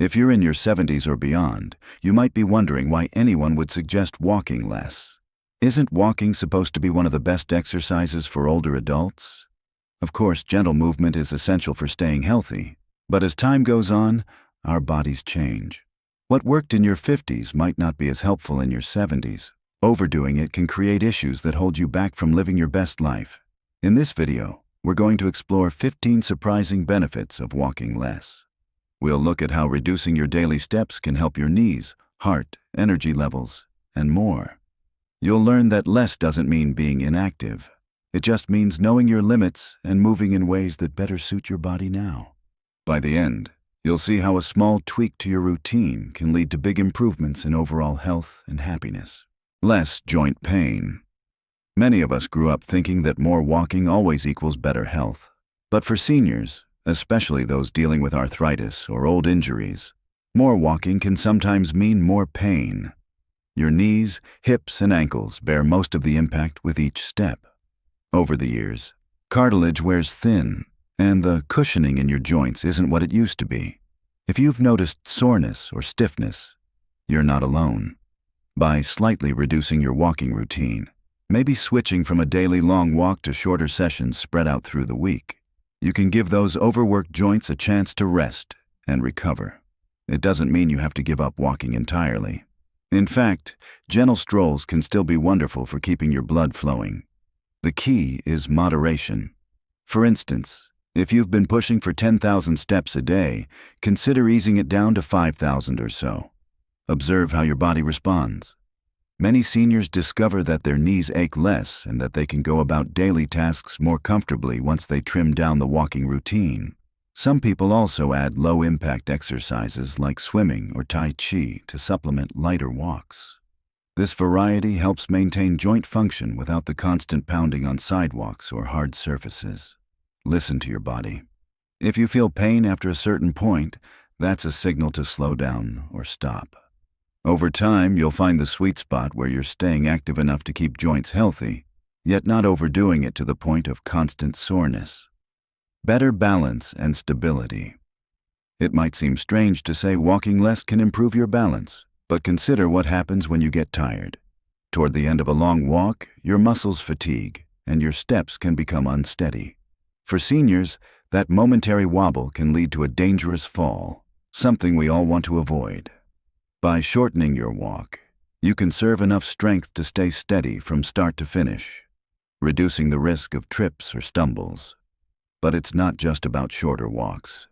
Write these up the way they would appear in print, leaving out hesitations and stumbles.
If you're in your 70s or beyond, you might be wondering why anyone would suggest walking less. Isn't walking supposed to be one of the best exercises for older adults? Of course, gentle movement is essential for staying healthy, but as time goes on, our bodies change. What worked in your 50s might not be as helpful in your 70s. Overdoing it can create issues that hold you back from living your best life. In this video, we're going to explore 15 surprising benefits of walking less. We'll look at how reducing your daily steps can help your knees, heart, energy levels, and more. You'll learn that less doesn't mean being inactive. It just means knowing your limits and moving in ways that better suit your body now. By the end, you'll see how a small tweak to your routine can lead to big improvements in overall health and happiness. Less joint pain. Many of us grew up thinking that more walking always equals better health. But for seniors, especially those dealing with arthritis or old injuries, more walking can sometimes mean more pain. Your knees, hips, and ankles bear most of the impact with each step. Over the years, cartilage wears thin, and the cushioning in your joints isn't what it used to be. If you've noticed soreness or stiffness, you're not alone. By slightly reducing your walking routine, maybe switching from a daily long walk to shorter sessions spread out through the week, you can give those overworked joints a chance to rest and recover. It doesn't mean you have to give up walking entirely. In fact, gentle strolls can still be wonderful for keeping your blood flowing. The key is moderation. For instance, if you've been pushing for 10,000 steps a day, consider easing it down to 5,000 or so. Observe how your body responds. Many seniors discover that their knees ache less and that they can go about daily tasks more comfortably once they trim down the walking routine. Some people also add low-impact exercises like swimming or Tai Chi to supplement lighter walks. This variety helps maintain joint function without the constant pounding on sidewalks or hard surfaces. Listen to your body. If you feel pain after a certain point, that's a signal to slow down or stop. Over time, you'll find the sweet spot where you're staying active enough to keep joints healthy, yet not overdoing it to the point of constant soreness. Better balance and stability. It might seem strange to say walking less can improve your balance, but consider what happens when you get tired. Toward the end of a long walk, your muscles fatigue, and your steps can become unsteady. For seniors, that momentary wobble can lead to a dangerous fall, something we all want to avoid. By shortening your walk, you can conserve enough strength to stay steady from start to finish, reducing the risk of trips or stumbles. But it's not just about shorter walks.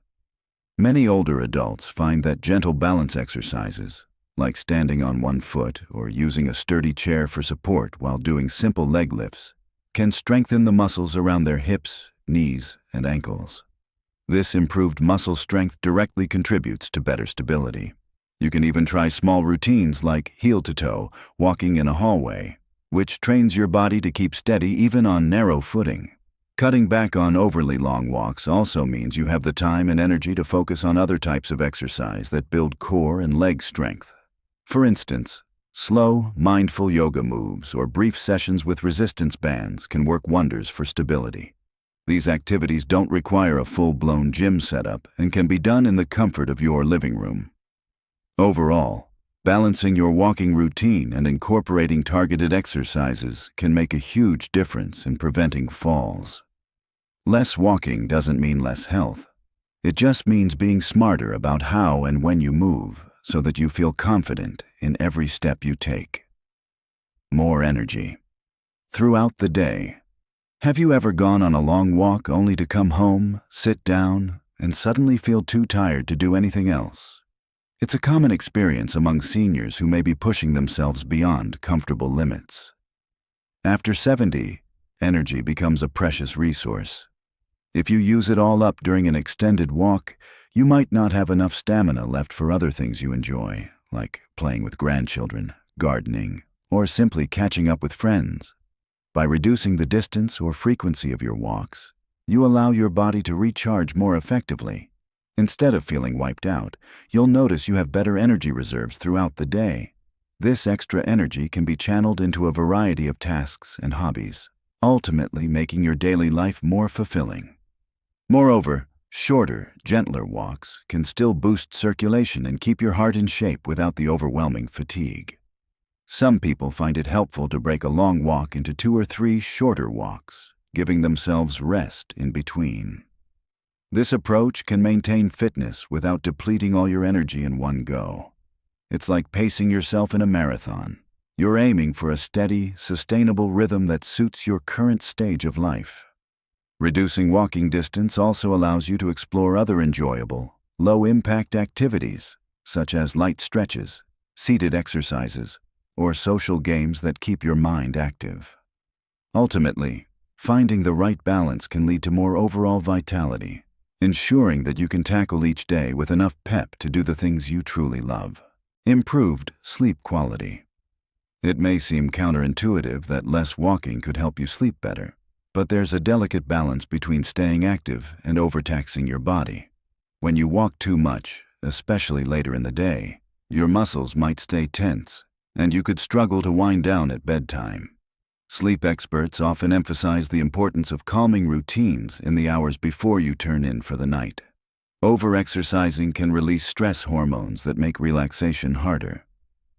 Many older adults find that gentle balance exercises, like standing on one foot or using a sturdy chair for support while doing simple leg lifts, can strengthen the muscles around their hips, knees, and ankles. This improved muscle strength directly contributes to better stability. You can even try small routines like heel-to-toe, walking in a hallway, which trains your body to keep steady even on narrow footing. Cutting back on overly long walks also means you have the time and energy to focus on other types of exercise that build core and leg strength. For instance, slow, mindful yoga moves or brief sessions with resistance bands can work wonders for stability. These activities don't require a full-blown gym setup and can be done in the comfort of your living room. Overall, balancing your walking routine and incorporating targeted exercises can make a huge difference in preventing falls. Less walking doesn't mean less health. It just means being smarter about how and when you move so that you feel confident in every step you take. More energy. Throughout the day, have you ever gone on a long walk only to come home, sit down, and suddenly feel too tired to do anything else? It's a common experience among seniors who may be pushing themselves beyond comfortable limits. After 70, energy becomes a precious resource. If you use it all up during an extended walk, you might not have enough stamina left for other things you enjoy, like playing with grandchildren, gardening, or simply catching up with friends. By reducing the distance or frequency of your walks, you allow your body to recharge more effectively. Instead of feeling wiped out, you'll notice you have better energy reserves throughout the day. This extra energy can be channeled into a variety of tasks and hobbies, ultimately making your daily life more fulfilling. Moreover, Shorter, gentler walks can still boost circulation and keep your heart in shape without the overwhelming fatigue. Some people find it helpful to break a long walk into 2 or 3 shorter walks, giving themselves rest in between. This approach can maintain fitness without depleting all your energy in one go. It's like pacing yourself in a marathon. You're aiming for a steady, sustainable rhythm that suits your current stage of life. Reducing walking distance also allows you to explore other enjoyable, low-impact activities, such as light stretches, seated exercises, or social games that keep your mind active. Ultimately, finding the right balance can lead to more overall vitality, ensuring that you can tackle each day with enough pep to do the things you truly love. Improved sleep quality. It may seem counterintuitive that less walking could help you sleep better, but there's a delicate balance between staying active and overtaxing your body. When you walk too much, especially later in the day, your muscles might stay tense, and you could struggle to wind down at bedtime. Sleep experts often emphasize the importance of calming routines in the hours before you turn in for the night. Overexercising can release stress hormones that make relaxation harder.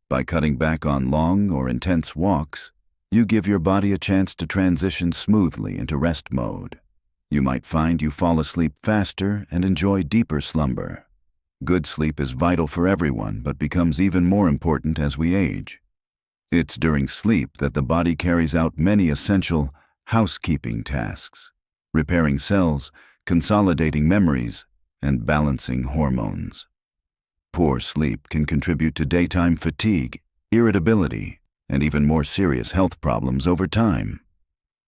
By cutting back on long or intense walks, you give your body a chance to transition smoothly into rest mode. You might find you fall asleep faster and enjoy deeper slumber. Good sleep is vital for everyone, but becomes even more important as we age. It's during sleep that the body carries out many essential housekeeping tasks, repairing cells, consolidating memories, and balancing hormones. Poor sleep can contribute to daytime fatigue, irritability, and even more serious health problems over time.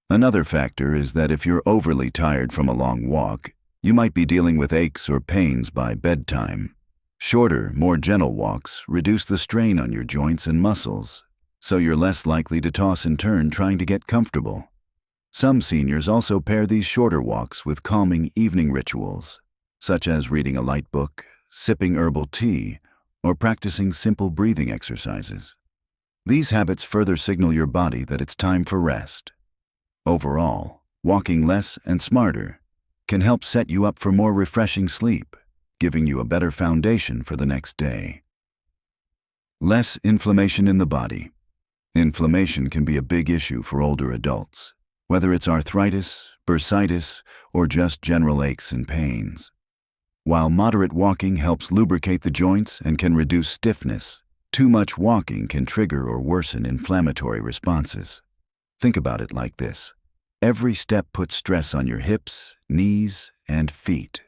Another factor is that if you're overly tired from a long walk, you might be dealing with aches or pains by bedtime. Shorter, more gentle walks reduce the strain on your joints and muscles, so you're less likely to toss and turn trying to get comfortable. Some seniors also pair these shorter walks with calming evening rituals, such as reading a light book, sipping herbal tea, or practicing simple breathing exercises. These habits further signal your body that it's time for rest. Overall, walking less and smarter can help set you up for more refreshing sleep, giving you a better foundation for the next day. Less inflammation in the body. Inflammation can be a big issue for older adults, whether it's arthritis, bursitis, or just general aches and pains. While moderate walking helps lubricate the joints and can reduce stiffness, too much walking can trigger or worsen inflammatory responses. Think about it like this. Every step puts stress on your hips, knees, and feet.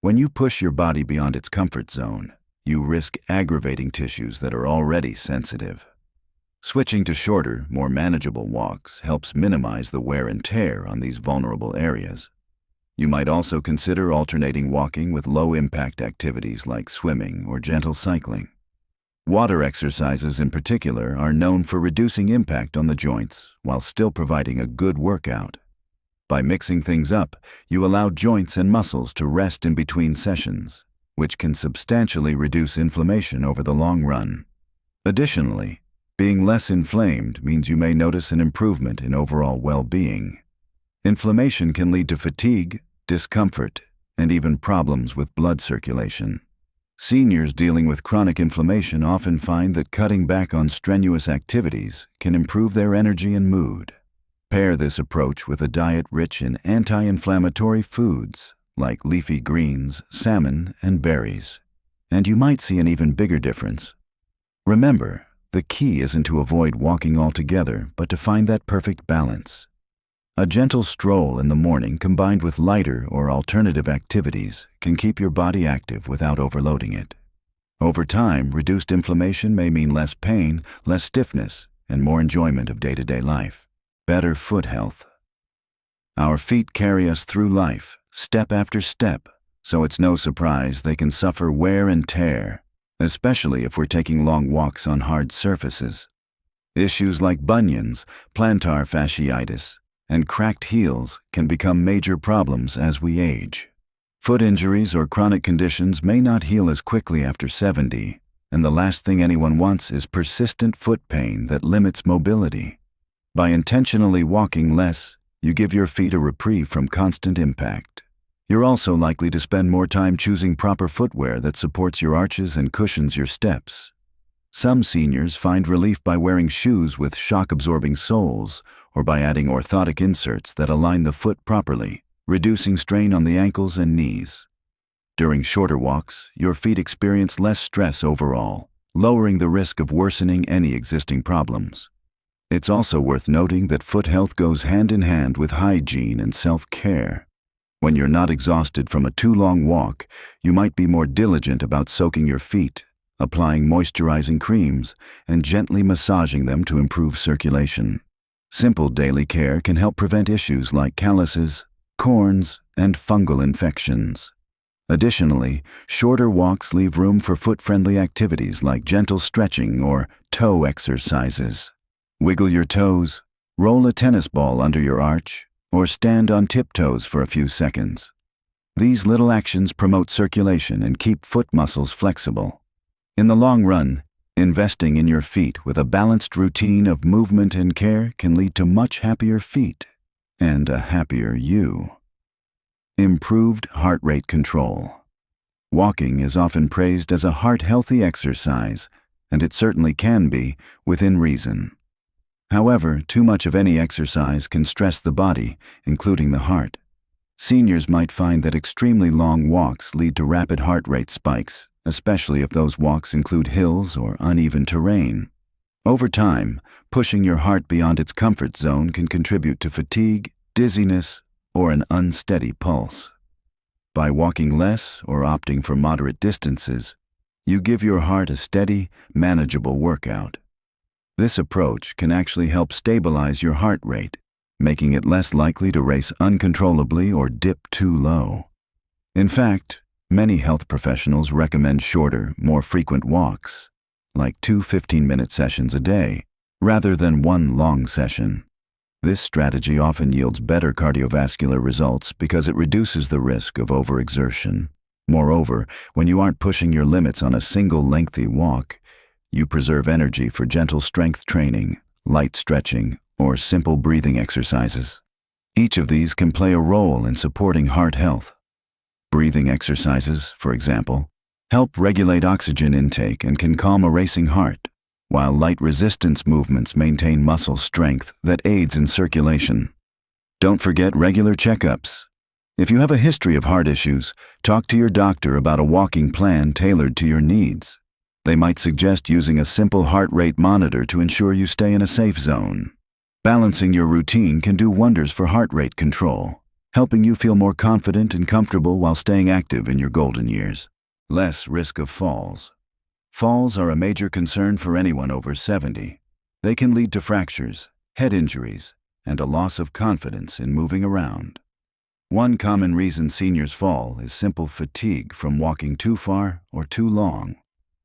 When you push your body beyond its comfort zone, you risk aggravating tissues that are already sensitive. Switching to shorter, more manageable walks helps minimize the wear and tear on these vulnerable areas. You might also consider alternating walking with low-impact activities like swimming or gentle cycling. Water exercises in particular are known for reducing impact on the joints while still providing a good workout. By mixing things up, you allow joints and muscles to rest in between sessions, which can substantially reduce inflammation over the long run. Additionally, being less inflamed means you may notice an improvement in overall well-being. Inflammation can lead to fatigue, discomfort, and even problems with blood circulation. Seniors dealing with chronic inflammation often find that cutting back on strenuous activities can improve their energy and mood. Pair this approach with a diet rich in anti-inflammatory foods like leafy greens, salmon, and berries, and you might see an even bigger difference. Remember, the key isn't to avoid walking altogether, but to find that perfect balance. A gentle stroll in the morning combined with lighter or alternative activities can keep your body active without overloading it. Over time, reduced inflammation may mean less pain, less stiffness, and more enjoyment of day-to-day life. Better foot health. Our feet carry us through life, step after step, so it's no surprise they can suffer wear and tear, especially if we're taking long walks on hard surfaces. Issues like bunions, plantar fasciitis, and cracked heels can become major problems as we age. Foot injuries or chronic conditions may not heal as quickly after 70, and the last thing anyone wants is persistent foot pain that limits mobility. By intentionally walking less, you give your feet a reprieve from constant impact. You're also likely to spend more time choosing proper footwear that supports your arches and cushions your steps. Some seniors find relief by wearing shoes with shock-absorbing soles or by adding orthotic inserts that align the foot properly, reducing strain on the ankles and knees. During shorter walks, your feet experience less stress overall, lowering the risk of worsening any existing problems. It's also worth noting that foot health goes hand in hand with hygiene and self-care. When you're not exhausted from a too long walk, you might be more diligent about soaking your feet, applying moisturizing creams, and gently massaging them to improve circulation. Simple daily care can help prevent issues like calluses, corns, and fungal infections. Additionally, shorter walks leave room for foot-friendly activities like gentle stretching or toe exercises. Wiggle your toes, roll a tennis ball under your arch, or stand on tiptoes for a few seconds. These little actions promote circulation and keep foot muscles flexible. In the long run, investing in your feet with a balanced routine of movement and care can lead to much happier feet and a happier you. Improved heart rate control. Walking is often praised as a heart-healthy exercise, and it certainly can be, within reason. However, too much of any exercise can stress the body, including the heart. Seniors might find that extremely long walks lead to rapid heart rate spikes, especially if those walks include hills or uneven terrain. Over time, pushing your heart beyond its comfort zone can contribute to fatigue, dizziness, or an unsteady pulse. By walking less or opting for moderate distances, you give your heart a steady, manageable workout. This approach can actually help stabilize your heart rate, making it less likely to race uncontrollably or dip too low. In fact, many health professionals recommend shorter, more frequent walks, like 2 15-minute sessions a day, rather than one long session. This strategy often yields better cardiovascular results because it reduces the risk of overexertion. Moreover, when you aren't pushing your limits on a single lengthy walk, you preserve energy for gentle strength training, light stretching, or simple breathing exercises. Each of these can play a role in supporting heart health. Breathing exercises, for example, help regulate oxygen intake and can calm a racing heart, while light resistance movements maintain muscle strength that aids in circulation. Don't forget regular checkups. If you have a history of heart issues, talk to your doctor about a walking plan tailored to your needs. They might suggest using a simple heart rate monitor to ensure you stay in a safe zone. Balancing your routine can do wonders for heart rate control, helping you feel more confident and comfortable while staying active in your golden years. Less risk of falls. Falls are a major concern for anyone over 70. They can lead to fractures, head injuries, and a loss of confidence in moving around. One common reason seniors fall is simple fatigue from walking too far or too long.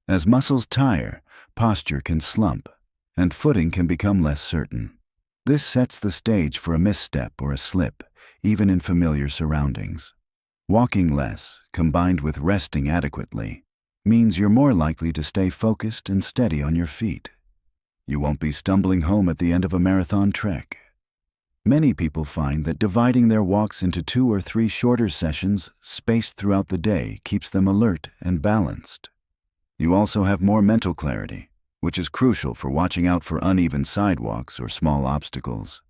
As muscles tire, posture can slump, and footing can become less certain. This sets the stage for a misstep or a slip, even in familiar surroundings. Walking less, combined with resting adequately, means you're more likely to stay focused and steady on your feet. You won't be stumbling home at the end of a marathon trek. Many people find that dividing their walks into 2 or 3 shorter sessions spaced throughout the day keeps them alert and balanced. You also have more mental clarity, which is crucial for watching out for uneven sidewalks or small obstacles.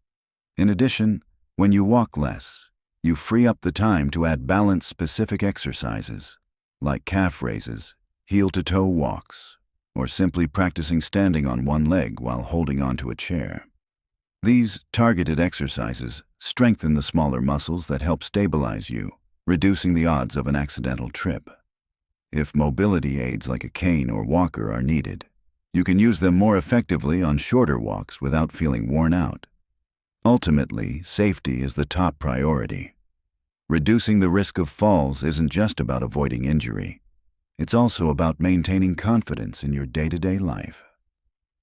In addition, when you walk less, you free up the time to add balance-specific exercises, like calf raises, heel-to-toe walks, or simply practicing standing on one leg while holding onto a chair. These targeted exercises strengthen the smaller muscles that help stabilize you, reducing the odds of an accidental trip. If mobility aids like a cane or walker are needed, you can use them more effectively on shorter walks without feeling worn out. Ultimately, safety is the top priority. Reducing the risk of falls isn't just about avoiding injury. It's also about maintaining confidence in your day-to-day life.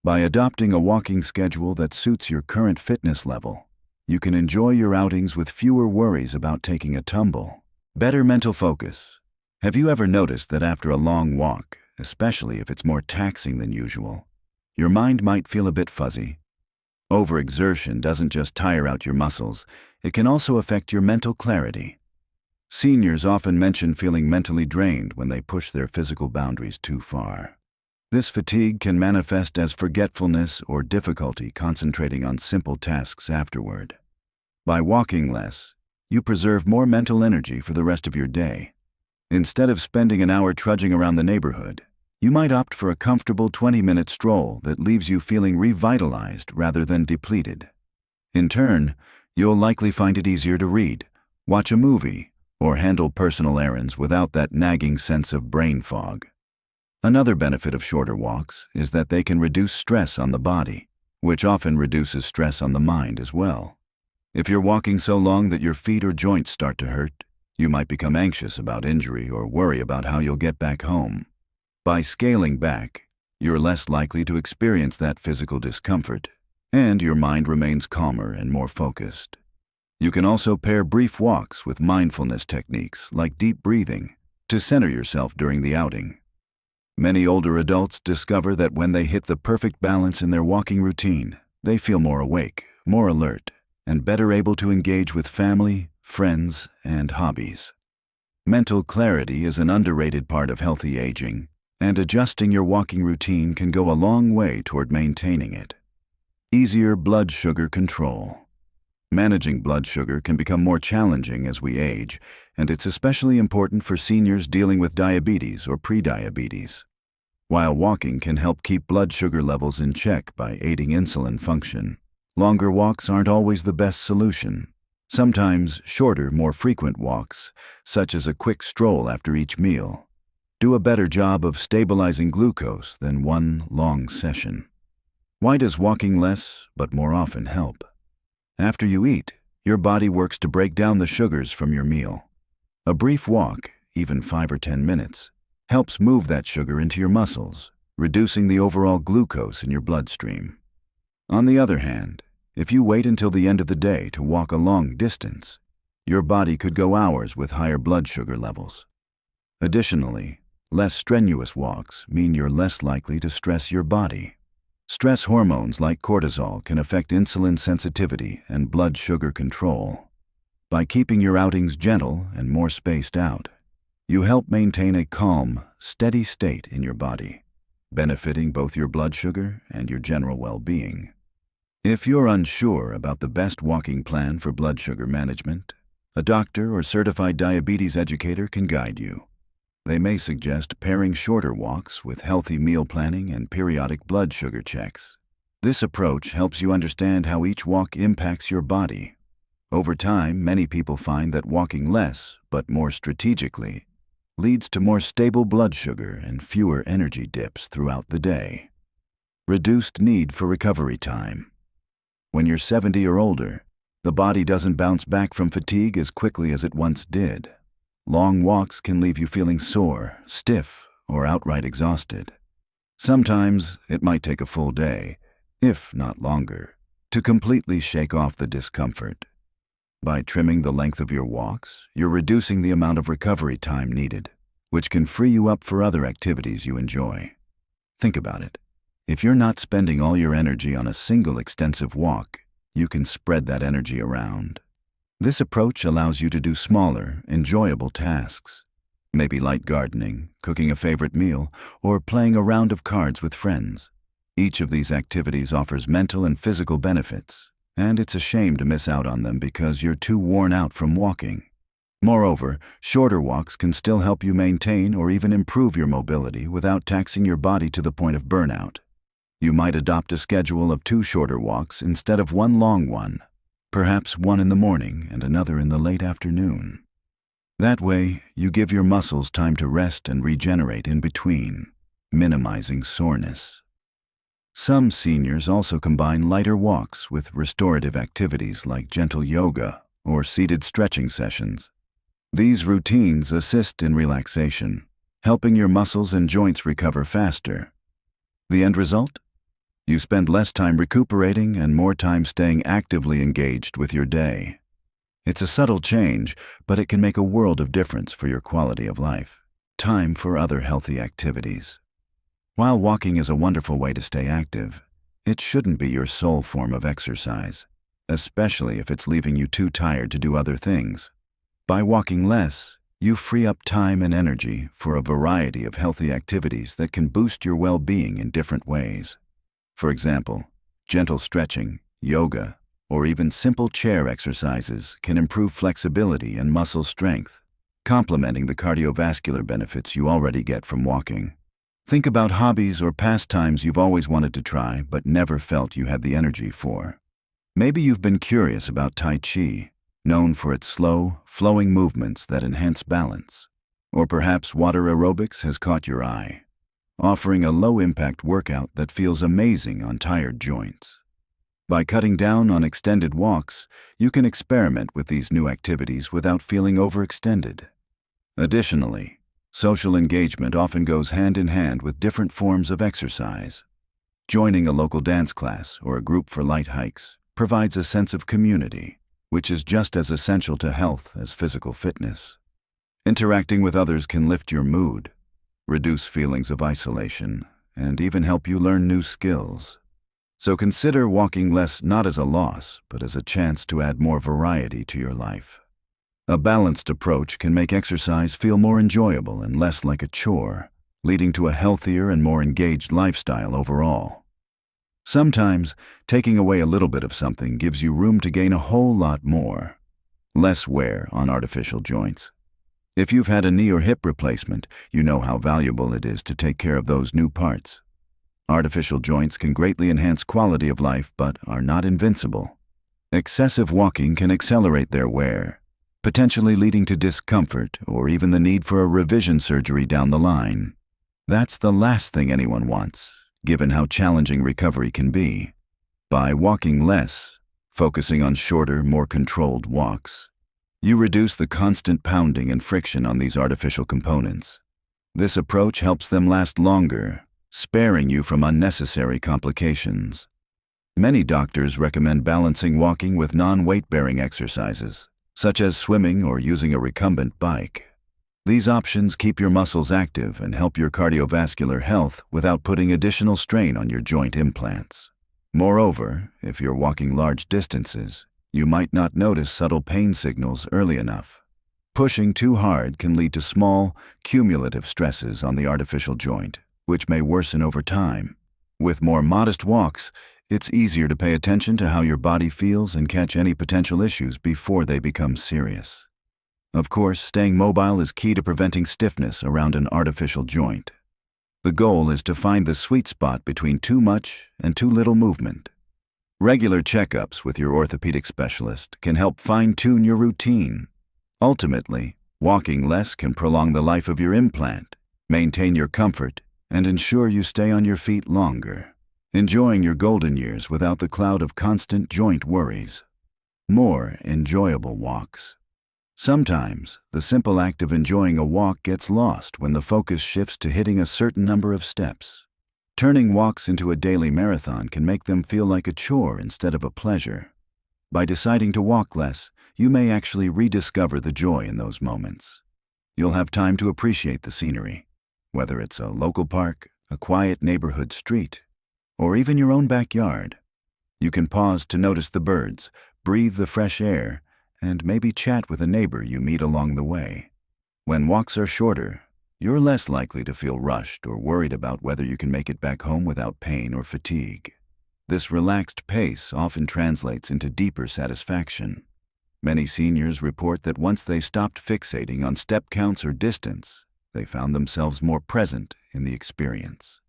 By adopting a walking schedule that suits your current fitness level, you can enjoy your outings with fewer worries about taking a tumble. Better mental focus. Have you ever noticed that after a long walk, especially if it's more taxing than usual, your mind might feel a bit fuzzy? Overexertion doesn't just tire out your muscles, it can also affect your mental clarity. Seniors often mention feeling mentally drained when they push their physical boundaries too far. This fatigue can manifest as forgetfulness or difficulty concentrating on simple tasks afterward. By walking less, you preserve more mental energy for the rest of your day. Instead of spending an hour trudging around the neighborhood, you might opt for a comfortable 20-minute stroll that leaves you feeling revitalized rather than depleted. In turn, you'll likely find it easier to read, watch a movie, or handle personal errands without that nagging sense of brain fog. Another benefit of shorter walks is that they can reduce stress on the body, which often reduces stress on the mind as well. If you're walking so long that your feet or joints start to hurt, you might become anxious about injury or worry about how you'll get back home. By scaling back, you're less likely to experience that physical discomfort, and your mind remains calmer and more focused. You can also pair brief walks with mindfulness techniques like deep breathing to center yourself during the outing. Many older adults discover that when they hit the perfect balance in their walking routine, they feel more awake, more alert, and better able to engage with family, friends, and hobbies. Mental clarity is an underrated part of healthy aging, and adjusting your walking routine can go a long way toward maintaining it. Easier blood sugar control. Managing blood sugar can become more challenging as we age, and it's especially important for seniors dealing with diabetes or prediabetes. While walking can help keep blood sugar levels in check by aiding insulin function, longer walks aren't always the best solution. Sometimes shorter, more frequent walks, such as a quick stroll after each meal, do a better job of stabilizing glucose than one long session. Why does walking less but more often help? After you eat, your body works to break down the sugars from your meal. A brief walk, even 5 or 10 minutes, helps move that sugar into your muscles, reducing the overall glucose in your bloodstream. On the other hand, if you wait until the end of the day to walk a long distance, your body could go hours with higher blood sugar levels. Additionally, less strenuous walks mean you're less likely to stress your body. Stress hormones like cortisol can affect insulin sensitivity and blood sugar control. By keeping your outings gentle and more spaced out, you help maintain a calm, steady state in your body, benefiting both your blood sugar and your general well-being. If you're unsure about the best walking plan for blood sugar management, a doctor or certified diabetes educator can guide you. They may suggest pairing shorter walks with healthy meal planning and periodic blood sugar checks. This approach helps you understand how each walk impacts your body. Over time, many people find that walking less, but more strategically, leads to more stable blood sugar and fewer energy dips throughout the day. Reduced need for recovery time. When you're 70 or older, the body doesn't bounce back from fatigue as quickly as it once did. Long walks can leave you feeling sore, stiff, or outright exhausted. Sometimes it might take a full day, if not longer, to completely shake off the discomfort. By trimming the length of your walks, you're reducing the amount of recovery time needed, which can free you up for other activities you enjoy. Think about it. If you're not spending all your energy on a single extensive walk, you can spread that energy around. This approach allows you to do smaller, enjoyable tasks. Maybe light gardening, cooking a favorite meal, or playing a round of cards with friends. Each of these activities offers mental and physical benefits, and it's a shame to miss out on them because you're too worn out from walking. Moreover, shorter walks can still help you maintain or even improve your mobility without taxing your body to the point of burnout. You might adopt a schedule of 2 shorter walks instead of 1 long one, perhaps one in the morning and another in the late afternoon. That way, you give your muscles time to rest and regenerate in between, minimizing soreness. Some seniors also combine lighter walks with restorative activities like gentle yoga or seated stretching sessions. These routines assist in relaxation, helping your muscles and joints recover faster. The end result? You spend less time recuperating and more time staying actively engaged with your day. It's a subtle change, but it can make a world of difference for your quality of life. Time for other healthy activities. While walking is a wonderful way to stay active, it shouldn't be your sole form of exercise, especially if it's leaving you too tired to do other things. By walking less, you free up time and energy for a variety of healthy activities that can boost your well-being in different ways. For example, gentle stretching, yoga, or even simple chair exercises can improve flexibility and muscle strength, complementing the cardiovascular benefits you already get from walking. Think about hobbies or pastimes you've always wanted to try but never felt you had the energy for. Maybe you've been curious about Tai Chi, known for its slow, flowing movements that enhance balance. Or perhaps water aerobics has caught your eye, offering a low-impact workout that feels amazing on tired joints. By cutting down on extended walks, you can experiment with these new activities without feeling overextended. Additionally, social engagement often goes hand in hand with different forms of exercise. Joining a local dance class or a group for light hikes provides a sense of community, which is just as essential to health as physical fitness. Interacting with others can lift your mood, reduce feelings of isolation, and even help you learn new skills. So consider walking less not as a loss, but as a chance to add more variety to your life. A balanced approach can make exercise feel more enjoyable and less like a chore, leading to a healthier and more engaged lifestyle overall. Sometimes, taking away a little bit of something gives you room to gain a whole lot more. Less wear on artificial joints. If you've had a knee or hip replacement, you know how valuable it is to take care of those new parts. Artificial joints can greatly enhance quality of life but are not invincible. Excessive walking can accelerate their wear, potentially leading to discomfort or even the need for a revision surgery down the line. That's the last thing anyone wants, given how challenging recovery can be. By walking less, focusing on shorter, more controlled walks, you reduce the constant pounding and friction on these artificial components. This approach helps them last longer, sparing you from unnecessary complications. Many doctors recommend balancing walking with non-weight-bearing exercises, such as swimming or using a recumbent bike. These options keep your muscles active and help your cardiovascular health without putting additional strain on your joint implants. Moreover, if you're walking large distances, you might not notice subtle pain signals early enough. Pushing too hard can lead to small, cumulative stresses on the artificial joint, which may worsen over time. With more modest walks, it's easier to pay attention to how your body feels and catch any potential issues before they become serious. Of course, staying mobile is key to preventing stiffness around an artificial joint. The goal is to find the sweet spot between too much and too little movement. Regular checkups with your orthopedic specialist can help fine-tune your routine. Ultimately, walking less can prolong the life of your implant, maintain your comfort, and ensure you stay on your feet longer, enjoying your golden years without the cloud of constant joint worries. More enjoyable walks. Sometimes, the simple act of enjoying a walk gets lost when the focus shifts to hitting a certain number of steps. Turning walks into a daily marathon can make them feel like a chore instead of a pleasure. By deciding to walk less, you may actually rediscover the joy in those moments. You'll have time to appreciate the scenery, whether it's a local park, a quiet neighborhood street, or even your own backyard. You can pause to notice the birds, breathe the fresh air, and maybe chat with a neighbor you meet along the way. When walks are shorter, you're less likely to feel rushed or worried about whether you can make it back home without pain or fatigue. This relaxed pace often translates into deeper satisfaction. Many seniors report that once they stopped fixating on step counts or distance, they found themselves more present in the experience.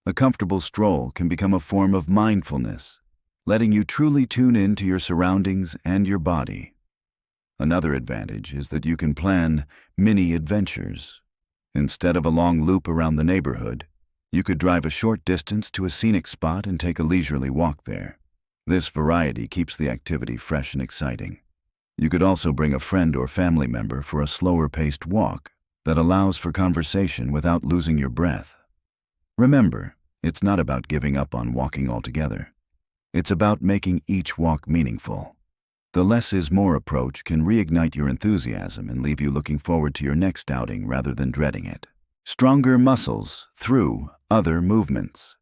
A comfortable stroll can become a form of mindfulness, letting you truly tune in to your surroundings and your body. Another advantage is that you can plan mini adventures. Instead of a long loop around the neighborhood, you could drive a short distance to a scenic spot and take a leisurely walk there. This variety keeps the activity fresh and exciting. You could also bring a friend or family member for a slower-paced walk that allows for conversation without losing your breath. Remember, it's not about giving up on walking altogether. It's about making each walk meaningful. The less is more approach can reignite your enthusiasm and leave you looking forward to your next outing rather than dreading it. Stronger muscles through other movements.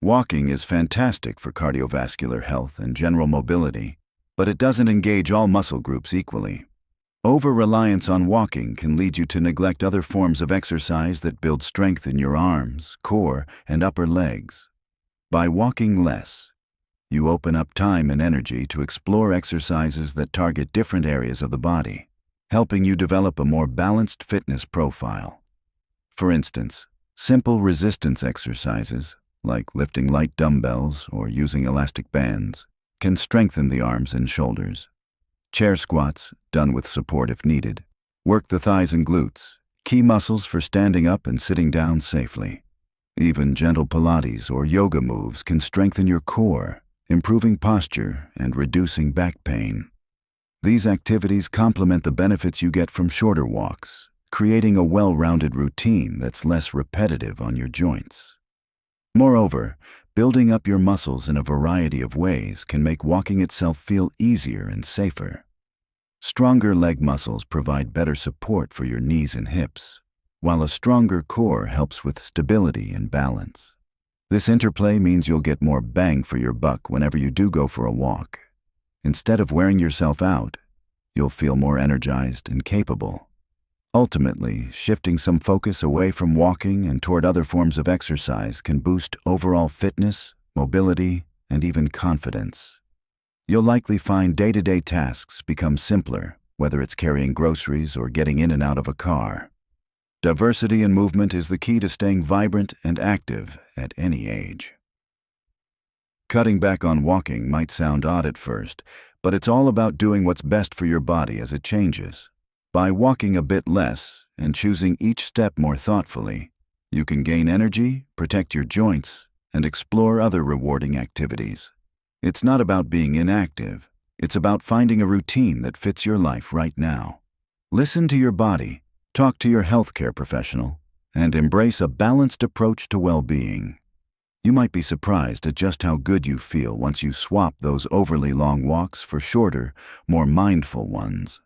Walking is fantastic for cardiovascular health and general mobility, but it doesn't engage all muscle groups equally. Over-reliance on walking can lead you to neglect other forms of exercise that build strength in your arms, core, and upper legs. By walking less, you open up time and energy to explore exercises that target different areas of the body, helping you develop a more balanced fitness profile. For instance, simple resistance exercises, like lifting light dumbbells or using elastic bands, can strengthen the arms and shoulders. Chair squats, done with support if needed, work the thighs and glutes, key muscles for standing up and sitting down safely. Even gentle Pilates or yoga moves can strengthen your core, improving posture and reducing back pain. These activities complement the benefits you get from shorter walks, creating a well-rounded routine that's less repetitive on your joints. Moreover, building up your muscles in a variety of ways can make walking itself feel easier and safer. Stronger leg muscles provide better support for your knees and hips, while a stronger core helps with stability and balance. This interplay means you'll get more bang for your buck whenever you do go for a walk. Instead of wearing yourself out, you'll feel more energized and capable. Ultimately, shifting some focus away from walking and toward other forms of exercise can boost overall fitness, mobility, and even confidence. You'll likely find day-to-day tasks become simpler, whether it's carrying groceries or getting in and out of a car. Diversity in movement is the key to staying vibrant and active at any age. Cutting back on walking might sound odd at first, but it's all about doing what's best for your body as it changes. By walking a bit less and choosing each step more thoughtfully, you can gain energy, protect your joints, and explore other rewarding activities. It's not about being inactive. It's about finding a routine that fits your life right now. Listen to your body, talk to your healthcare professional, and embrace a balanced approach to well-being. You might be surprised at just how good you feel once you swap those overly long walks for shorter, more mindful ones.